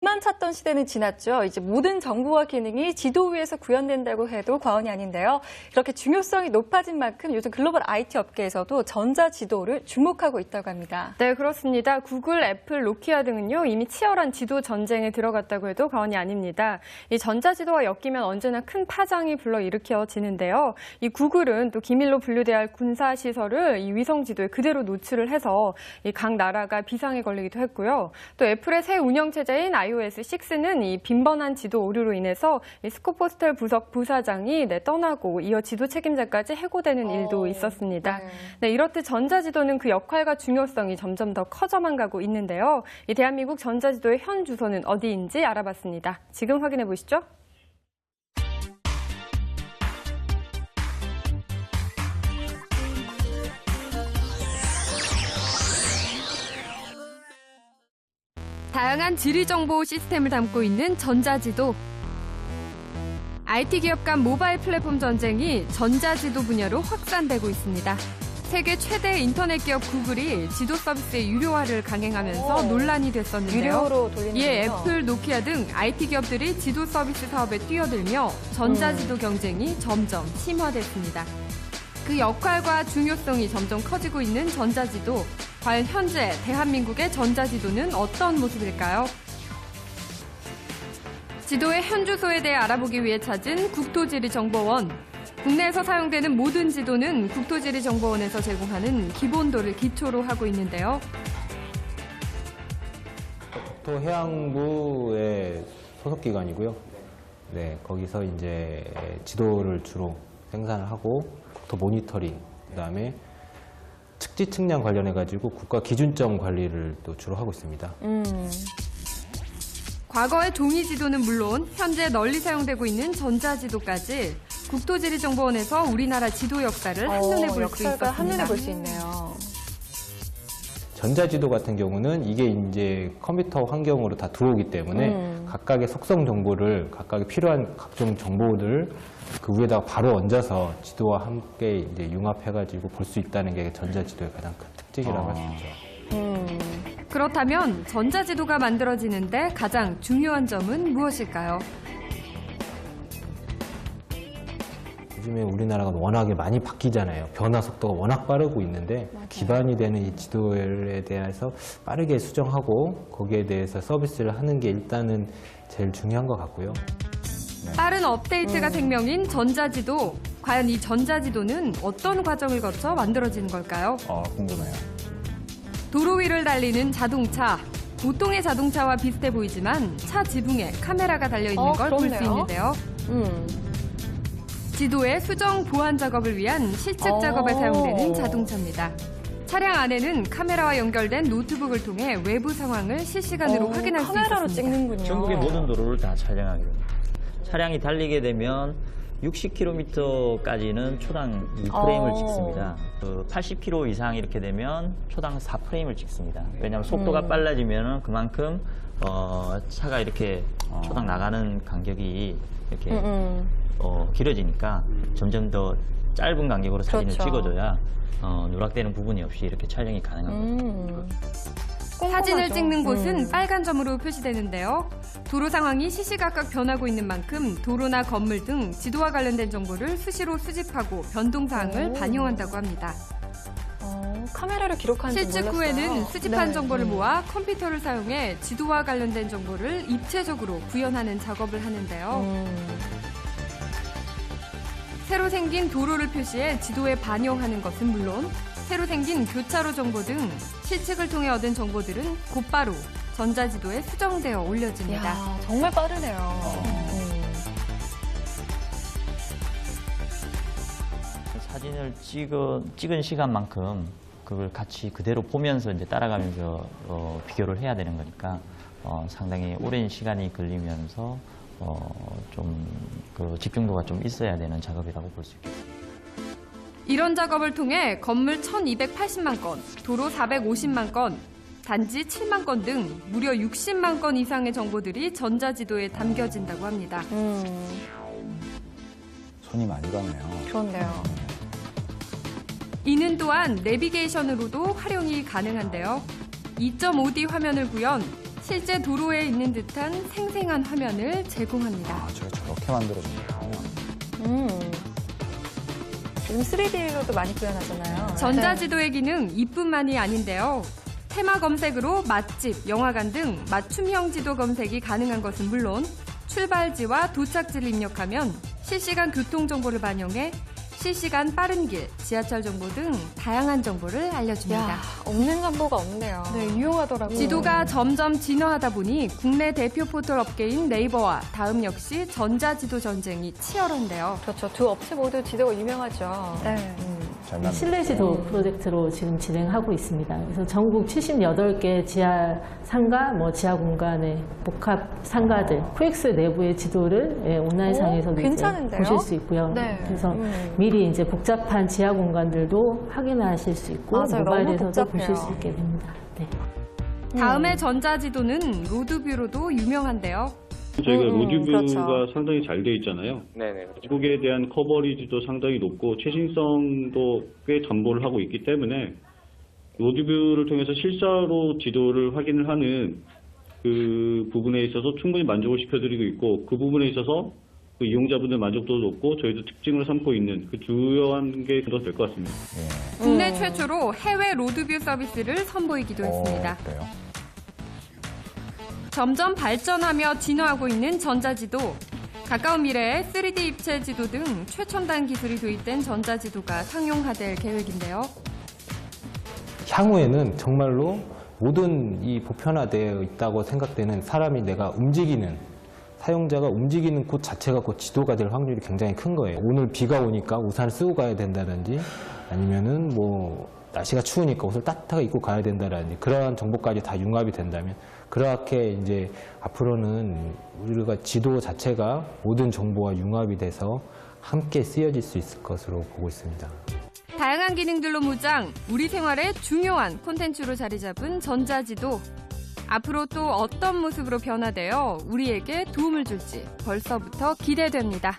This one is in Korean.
만 찾던 시대는 지났죠. 이제 모든 정보와 기능이 지도 위에서 구현된다고 해도 과언이 아닌데요. 이렇게 중요성이 높아진 만큼 요즘 글로벌 IT 업계에서도 전자지도를 주목하고 있다고 합니다. 네, 그렇습니다. 구글, 애플, 노키아 등은요, 이미 치열한 지도 전쟁에 들어갔다고 해도 과언이 아닙니다. 이 전자지도와 엮이면 언제나 큰 파장이 불러일으켜지는데요. 이 구글은 또 기밀로 분류돼야 할 군사시설을 이 위성지도에 그대로 노출을 해서 이 각 나라가 비상에 걸리기도 했고요. 또 애플의 새 운영체제인 iOS 6는 이 빈번한 지도 오류로 인해서 이 스코포스텔 부사장이 떠나고 이어 지도 책임자까지 해고되는 일도 있었습니다. 네, 이렇듯 전자지도는 그 역할과 중요성이 점점 더 커져만 가고 있는데요. 이 대한민국 전자지도의 현 주소는 어디인지 알아봤습니다. 지금 확인해 보시죠. 다양한 지리정보 시스템을 담고 있는 전자지도. IT 기업 간 모바일 플랫폼 전쟁이 전자지도 분야로 확산되고 있습니다. 세계 최대 인터넷 기업 구글이 지도 서비스의 유료화를 강행하면서 논란이 됐었는데요. 유료로 돌리는 이에 애플, 노키아 등 IT 기업들이 지도 서비스 사업에 뛰어들며 전자지도 경쟁이 점점 심화됐습니다. 그 역할과 중요성이 점점 커지고 있는 전자지도. 과연 현재 대한민국의 전자지도는 어떤 모습일까요? 지도의 현 주소에 대해 알아보기 위해 찾은 국토지리정보원. 국내에서 사용되는 모든 지도는 국토지리정보원에서 제공하는 기본도를 기초로 하고 있는데요. 국토해양부의 소속기관이고요. 네, 거기서 이제 지도를 주로 생산을 하고 국토 모니터링, 그다음에 측지 측량 관련해가지고 국가 기준점 관리를 또 주로 하고 있습니다. 과거의 종이 지도는 물론 현재 널리 사용되고 있는 전자지도까지 국토지리정보원에서 우리나라 지도 역사를 한눈에 볼 수 있었습니다. 한눈에 볼 수 있네요. 전자지도 같은 경우는 이게 이제 컴퓨터 환경으로 다 들어오기 때문에 각각의 속성 정보를 각각의 필요한 각종 정보들 그 위에다가 바로 얹어서 지도와 함께 이제 융합해가지고 볼 수 있다는 게 전자지도의 가장 큰 특징이라고 할 수 있죠. 그렇다면 전자지도가 만들어지는데 가장 중요한 점은 무엇일까요? 요즘에 우리나라가 워낙에 많이 바뀌잖아요. 변화 속도가 워낙 빠르고 있는데 맞아요. 기반이 되는 이 지도에 대해서 빠르게 수정하고 거기에 대해서 서비스를 하는 게 일단은 제일 중요한 것 같고요. 빠른 업데이트가 생명인 전자지도. 과연 이 전자지도는 어떤 과정을 거쳐 만들어지는 걸까요? 궁금해요. 도로 위를 달리는 자동차. 보통의 자동차와 비슷해 보이지만 차 지붕에 카메라가 달려있는 걸 볼 수 그렇네요. 있는데요. 지도의 수정 보안 작업을 위한 실측 작업에 사용되는 자동차입니다. 차량 안에는 카메라와 연결된 노트북을 통해 외부 상황을 실시간으로 확인할 수 있습니다. 카메라로 찍는군요. 전국의 모든 도로를 다 촬영하게 됩니다. 차량이 달리게 되면 60km까지는 초당 2프레임을 찍습니다. 80km 이상 이렇게 되면 초당 4프레임을 찍습니다. 왜냐하면 속도가 빨라지면 그만큼 차가 이렇게 초당 나가는 간격이 이렇게 길어지니까 점점 더 짧은 간격으로 사진을 그렇죠. 찍어줘야 누락되는 부분이 없이 이렇게 촬영이 가능한 거죠. 사진을 꼼꼼하죠. 찍는 곳은 빨간 점으로 표시되는데요. 도로 상황이 시시각각 변하고 있는 만큼 도로나 건물 등 지도와 관련된 정보를 수시로 수집하고 변동사항을 반영한다고 합니다. 카메라를 기록하는 줄 실측 몰랐어요. 후에는 수집한 네. 정보를 모아 컴퓨터를 사용해 지도와 관련된 정보를 입체적으로 구현하는 작업을 하는데요. 새로 생긴 도로를 표시해 지도에 반영하는 것은 물론 새로 생긴 교차로 정보 등 실측을 통해 얻은 정보들은 곧바로 전자지도에 수정되어 올려집니다. 이야, 정말 빠르네요. 사진을 찍은 시간만큼 그걸 같이 그대로 보면서 이제 따라가면서 비교를 해야 되는 거니까 상당히 오랜 시간이 걸리면서 좀 그 집중도가 좀 있어야 되는 작업이라고 볼 수 있겠습니다. 이런 작업을 통해 건물 1,280만 건, 도로 450만 건, 단지 7만 건 등 무려 60만 건 이상의 정보들이 전자지도에 담겨진다고 합니다. 손이 많이 가네요. 그렇네요. 이는 또한 내비게이션으로도 활용이 가능한데요. 2.5D 화면을 구현, 실제 도로에 있는 듯한 생생한 화면을 제공합니다. 제가 저렇게 만들어줍니다. 요즘 3D로도 많이 구현하잖아요. 전자지도의 기능 이뿐만이 아닌데요. 테마 검색으로 맛집, 영화관 등 맞춤형 지도 검색이 가능한 것은 물론 출발지와 도착지를 입력하면 실시간 교통 정보를 반영해 실시간 빠른 길, 지하철 정보 등 다양한 정보를 알려줍니다. 야, 없는 정보가 없네요. 네, 유용하더라고요. 지도가 점점 진화하다 보니 국내 대표 포털 업계인 네이버와 다음 역시 전자지도 전쟁이 치열한데요. 그렇죠. 두 업체 모두 지도가 유명하죠. 네. 잘 만들었어요. 실내지도 프로젝트로 지금 진행하고 있습니다. 그래서 전국 78개 지하 상가, 지하 공간의 복합 상가들, 코엑스 내부의 지도를 온라인상에서도 이제 괜찮은데요? 보실 수 있고요. 네. 그래서 미리 이제 복잡한 지하 공간들도 확인하실 수 있고 맞아요. 너무 모바일에서도 복잡해요. 보실 수 있게 됩니다. 네. 다음의 전자지도는 로드뷰로도 유명한데요. 저희가 로드뷰가 그렇죠. 상당히 잘 돼 있잖아요. 네네, 그렇죠. 지국에 대한 커버리지도 상당히 높고 최신성도 꽤 담보를 하고 있기 때문에 로드뷰를 통해서 실사로 지도를 확인을 하는 그 부분에 있어서 충분히 만족을 시켜드리고 있고 그 부분에 있어서 그 이용자분들 만족도도 높고 저희도 특징을 삼고 있는 그 주요한 게 더 될 것 같습니다. 국내 최초로 해외 로드뷰 서비스를 선보이기도 했습니다. 그래요? 점점 발전하며 진화하고 있는 전자지도. 가까운 미래에 3D 입체 지도 등 최첨단 기술이 도입된 전자지도가 상용화될 계획인데요. 향후에는 정말로 모든 이 보편화되어 있다고 생각되는 사람이 내가 움직이는 사용자가 움직이는 곳 자체가 곧 지도가 될 확률이 굉장히 큰 거예요. 오늘 비가 오니까 우산을 쓰고 가야 된다든지 아니면은 날씨가 추우니까 옷을 따뜻하게 입고 가야 된다든지 그러한 정보까지 다 융합이 된다면 그렇게 이제 앞으로는 우리가 지도 자체가 모든 정보와 융합이 돼서 함께 쓰여질 수 있을 것으로 보고 있습니다. 다양한 기능들로 무장, 우리 생활에 중요한 콘텐츠로 자리 잡은 전자지도. 앞으로 또 어떤 모습으로 변화되어 우리에게 도움을 줄지 벌써부터 기대됩니다.